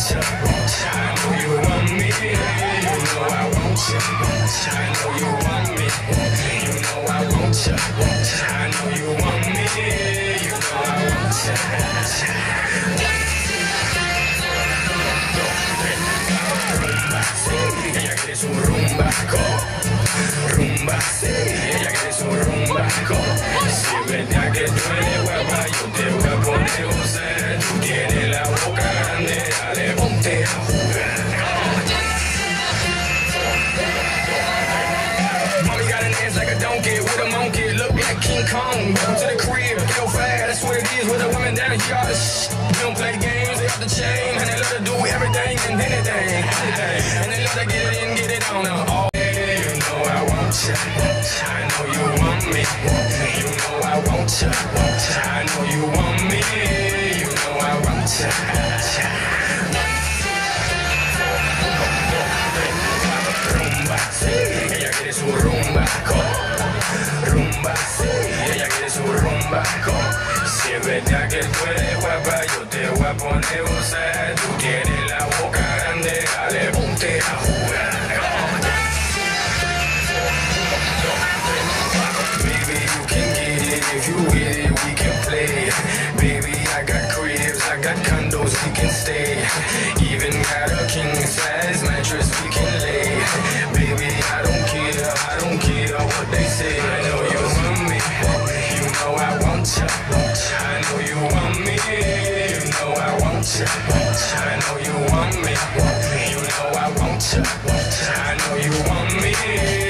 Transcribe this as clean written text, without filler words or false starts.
you. I know you want me. You know I want you. I know you want me. You know I want you. I know you want me. You know I want you. Ella quiere su rumbaco, rumba, sí, ella quiere su rumbaco. Si es verdad que duele, guapa, yo te voy a poner un ser. Tú tienes la boca grande, dale, ponte a jugar. Mommy got an ass like a donkey with a monkey, look like King Kong. Welcome to the crib, go fast, that's what it is with a woman down here. All this we don't play the games, they off the chain, and they love to do everything and anything, and they love to get it in, get it on. Oh, yeah, you know I want you. I know you want me. You know I want you. I know you want me. You know I want you. Rumba, sí, ella quiere su rumbaco. Rumba, sí, ella quiere su rumbaco. Si es verdad que tú eres guapa, yo te voy a poner un set. Tú tienes la boca grande, dale, ponte a jugar. Baby, you can get it if you with it, we can play. Baby, I got cribs, I got condos, we can stay. Even got a king size mattress we can lay. Baby, I don't care what they say. I know you want me, you know I want you. I know you want me, you know I want you. I know you want me, you know I want you. I know you want me.